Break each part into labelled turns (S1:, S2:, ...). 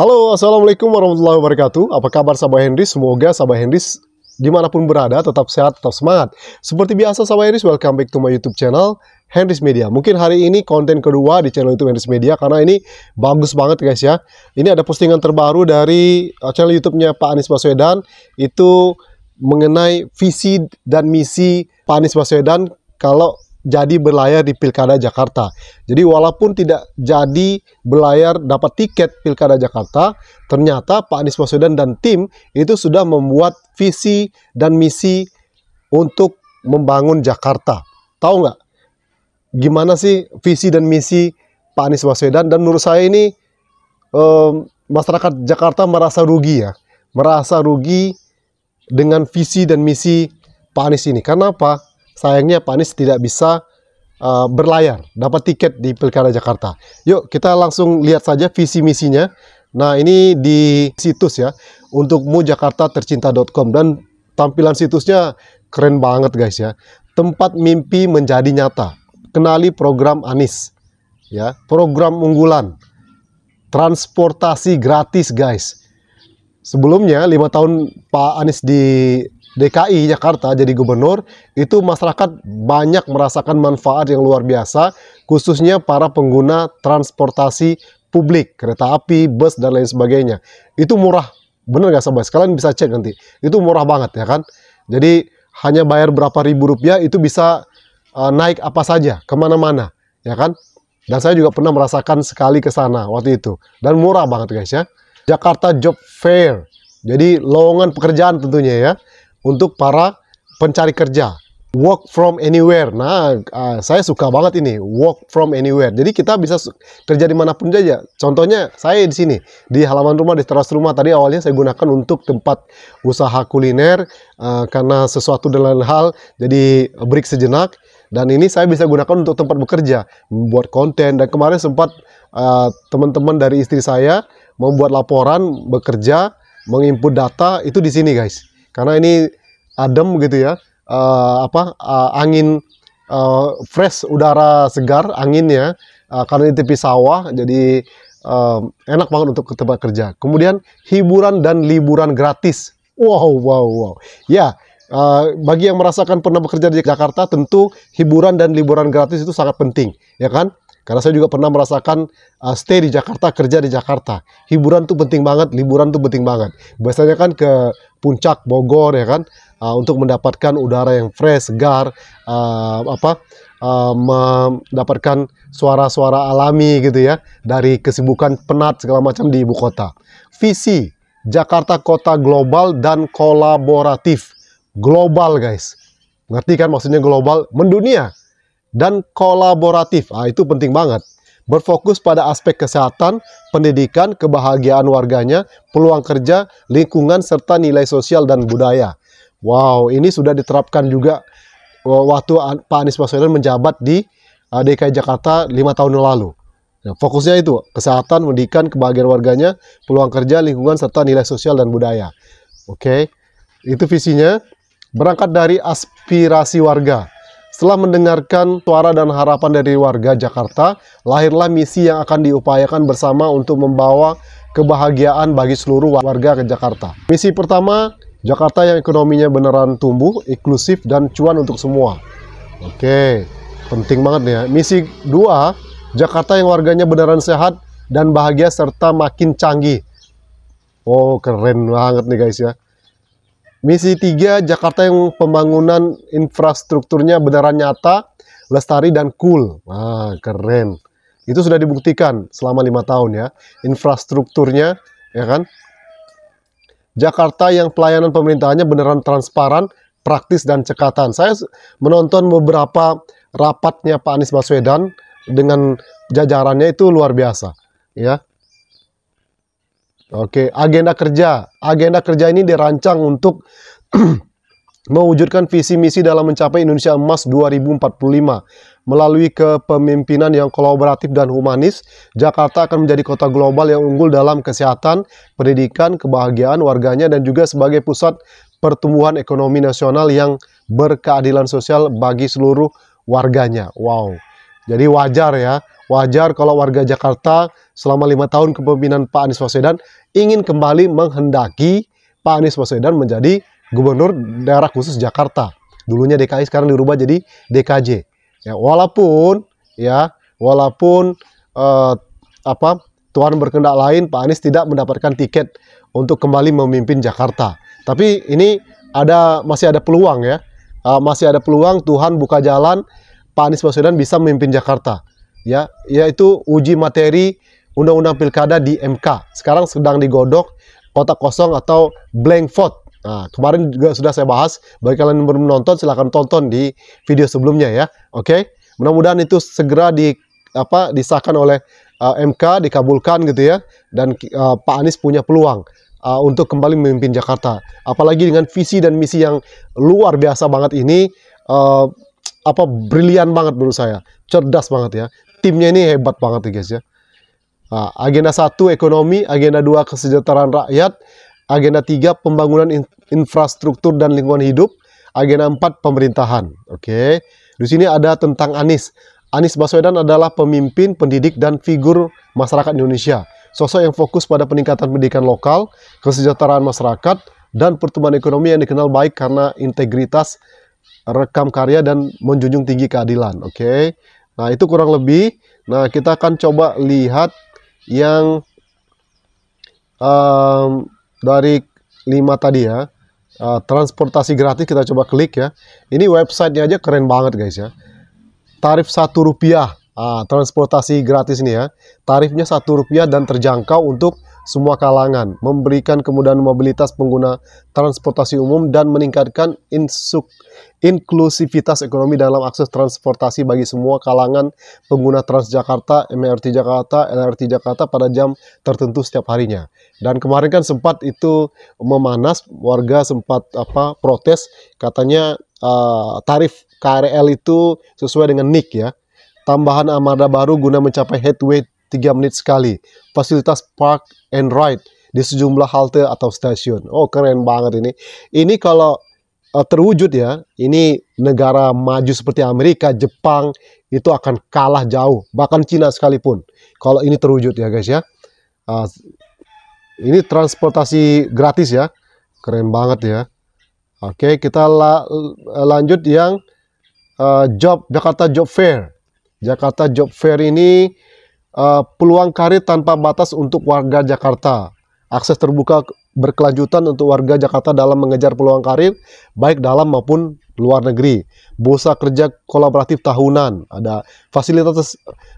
S1: Halo, Assalamualaikum warahmatullahi wabarakatuh. Apa kabar sahabat Hendris? Semoga sahabat Hendris dimanapun berada tetap sehat, tetap semangat. Seperti biasa sahabat Hendris, welcome back to my YouTube channel Hendris Media. Mungkin hari ini konten kedua di channel YouTube Hendris Media karena ini bagus banget guys ya. Ini ada postingan terbaru dari channel YouTube-nya Pak Anies Baswedan, itu mengenai visi dan misi Pak Anies Baswedan kalau jadi berlayar di Pilkada Jakarta. Jadi walaupun tidak jadi berlayar dapat tiket Pilkada Jakarta, ternyata Pak Anies Baswedan dan tim itu sudah membuat visi dan misi untuk membangun Jakarta. Tahu nggak gimana sih visi dan misi Pak Anies Baswedan? Dan menurut saya ini masyarakat Jakarta merasa rugi ya. Merasa rugi dengan visi dan misi Pak Anies ini. Karena apa? Sayangnya Pak Anies tidak bisa berlayar, dapat tiket di Pilkada Jakarta. Yuk kita langsung lihat saja visi misinya. Nah ini di situs ya, untukmujakartatercinta.com, dan tampilan situsnya keren banget guys ya. Tempat mimpi menjadi nyata. Kenali program Anies ya, program unggulan, transportasi gratis guys. Sebelumnya 5 tahun Pak Anies di DKI Jakarta jadi gubernur, itu masyarakat banyak merasakan manfaat yang luar biasa, khususnya para pengguna transportasi publik, kereta api, bus, dan lain sebagainya. Itu murah, bener nggak sahabat? Kalian bisa cek nanti, itu murah banget ya kan. Jadi hanya bayar berapa ribu rupiah itu bisa naik apa saja, kemana-mana ya kan. Dan saya juga pernah merasakan sekali ke sana waktu itu, dan murah banget guys ya. Jakarta Job Fair, jadi lowongan pekerjaan tentunya ya, untuk para pencari kerja. Work from anywhere. Nah, saya suka banget ini, work from anywhere. Jadi kita bisa kerja dimanapun saja. Contohnya saya di sini, di halaman rumah, di teras rumah. Tadi awalnya saya gunakan untuk tempat usaha kuliner, karena sesuatu dan lain hal, jadi break sejenak. Dan ini saya bisa gunakan untuk tempat bekerja, membuat konten. Dan kemarin sempat teman-teman dari istri saya membuat laporan, bekerja, menginput data, itu di sini guys. Karena ini adem gitu ya, angin fresh, udara segar anginnya, karena di tepi sawah, jadi enak banget untuk ke tempat kerja. Kemudian hiburan dan liburan gratis. Wow. Ya, bagi yang merasakan pernah bekerja di Jakarta, tentu hiburan dan liburan gratis itu sangat penting, ya kan? Karena saya juga pernah merasakan stay di Jakarta, kerja di Jakarta. Hiburan tuh penting banget, liburan tuh penting banget. Biasanya kan ke Puncak, Bogor ya kan, untuk mendapatkan udara yang fresh, segar, mendapatkan suara-suara alami gitu ya, dari kesibukan penat segala macam di ibu kota. Visi Jakarta kota global dan kolaboratif. Global guys, ngerti kan maksudnya global? Mendunia. Dan kolaboratif, itu penting banget. Berfokus pada aspek kesehatan, pendidikan, kebahagiaan warganya, peluang kerja, lingkungan, serta nilai sosial dan budaya. Wow, ini sudah diterapkan juga waktu Pak Anies Baswedan menjabat di DKI Jakarta 5 tahun yang lalu. Nah, fokusnya itu, kesehatan, pendidikan, kebahagiaan warganya, peluang kerja, lingkungan, serta nilai sosial dan budaya. Oke, itu visinya. Berangkat dari aspirasi warga. Setelah mendengarkan suara dan harapan dari warga Jakarta, lahirlah misi yang akan diupayakan bersama untuk membawa kebahagiaan bagi seluruh warga ke Jakarta. Misi pertama, Jakarta yang ekonominya beneran tumbuh, inklusif, dan cuan untuk semua. Oke, penting banget nih ya. Misi 2, Jakarta yang warganya beneran sehat dan bahagia serta makin canggih. Oh, keren banget nih guys ya. Misi 3, Jakarta yang pembangunan infrastrukturnya beneran nyata, lestari, dan cool. Wah, keren. Itu sudah dibuktikan selama 5 tahun ya. Infrastrukturnya, ya kan? Jakarta yang pelayanan pemerintahannya beneran transparan, praktis, dan cekatan. Saya menonton beberapa rapatnya Pak Anies Baswedan dengan jajarannya, itu luar biasa. Ya. Oke, agenda kerja. Agenda kerja ini dirancang untuk mewujudkan visi misi dalam mencapai Indonesia Emas 2045. Melalui kepemimpinan yang kolaboratif dan humanis, Jakarta akan menjadi kota global yang unggul dalam kesehatan, pendidikan, kebahagiaan warganya, dan juga sebagai pusat pertumbuhan ekonomi nasional yang berkeadilan sosial bagi seluruh warganya. Wow. Jadi wajar ya, wajar kalau warga Jakarta selama 5 tahun kepemimpinan Pak Anies Baswedan ingin kembali menghendaki Pak Anies Baswedan menjadi gubernur daerah khusus Jakarta. Dulunya DKI, sekarang dirubah jadi DKJ. Ya, walaupun Tuhan berkehendak lain, Pak Anies tidak mendapatkan tiket untuk kembali memimpin Jakarta. Tapi ini masih ada peluang ya. Masih ada peluang Tuhan buka jalan Pak Anies Baswedan bisa memimpin Jakarta. Ya, yaitu uji materi Undang-Undang Pilkada di MK. Sekarang sedang digodok kotak kosong atau blank vote. Nah, kemarin juga sudah saya bahas. Bagi kalian yang belum menonton, silahkan tonton di video sebelumnya ya. Oke, mudah-mudahan itu segera disahkan oleh MK, dikabulkan gitu ya. Dan Pak Anies punya peluang untuk kembali memimpin Jakarta. Apalagi dengan visi dan misi yang luar biasa banget ini, brilian banget menurut saya, cerdas banget ya. Timnya ini hebat banget ya guys ya. Agenda 1 ekonomi, agenda 2 kesejahteraan rakyat, agenda 3 pembangunan infrastruktur dan lingkungan hidup, agenda 4 pemerintahan. Oke. Di sini ada tentang Anies. Anies Baswedan adalah pemimpin, pendidik, dan figur masyarakat Indonesia. Sosok yang fokus pada peningkatan pendidikan lokal, kesejahteraan masyarakat, dan pertumbuhan ekonomi yang dikenal baik karena integritas, rekam karya, dan menjunjung tinggi keadilan. Oke. Nah, itu kurang lebih. Nah, kita akan coba lihat yang dari 5 tadi ya. Transportasi gratis, kita coba klik ya. Ini websitenya aja keren banget guys ya. Tarif Rp1, transportasi gratis ini ya. Tarifnya Rp1 dan terjangkau untuk semua kalangan, memberikan kemudahan mobilitas pengguna transportasi umum dan meningkatkan inklusivitas ekonomi dalam akses transportasi bagi semua kalangan pengguna Transjakarta, MRT Jakarta, LRT Jakarta pada jam tertentu setiap harinya. Dan kemarin kan sempat itu memanas, warga sempat protes, katanya tarif KRL itu sesuai dengan NIK ya. Tambahan armada baru guna mencapai headway 3 menit sekali. Fasilitas park and ride di sejumlah halte atau stasiun. Oh, keren banget ini. Ini kalau terwujud ya, ini negara maju seperti Amerika, Jepang, itu akan kalah jauh. Bahkan Cina sekalipun. Kalau ini terwujud ya guys ya. Ini transportasi gratis ya. Keren banget ya. Oke, kita lanjut yang Jakarta Job Fair. Jakarta Job Fair ini peluang karir tanpa batas untuk warga Jakarta. Akses terbuka berkelanjutan untuk warga Jakarta dalam mengejar peluang karir baik dalam maupun luar negeri. Bursa kerja kolaboratif tahunan. Ada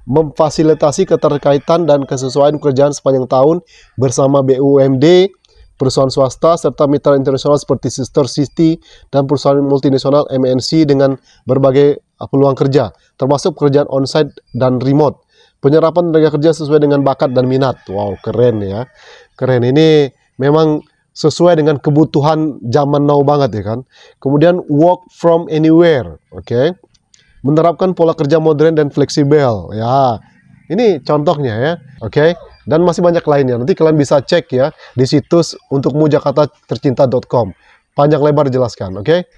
S1: memfasilitasi keterkaitan dan kesesuaian pekerjaan sepanjang tahun bersama BUMD, perusahaan swasta, serta mitra internasional seperti Sister City dan perusahaan multinasional MNC dengan berbagai peluang kerja, termasuk pekerjaan onsite dan remote. Penyerapan tenaga kerja sesuai dengan bakat dan minat. Wow, keren ya. Keren, ini memang sesuai dengan kebutuhan zaman now banget ya kan. Kemudian work from anywhere, oke. Menerapkan pola kerja modern dan fleksibel. Ya, ini contohnya ya, oke. Dan masih banyak lainnya. Nanti kalian bisa cek ya di situs untukmu jakartatercinta.com. Panjang lebar dijelaskan, oke.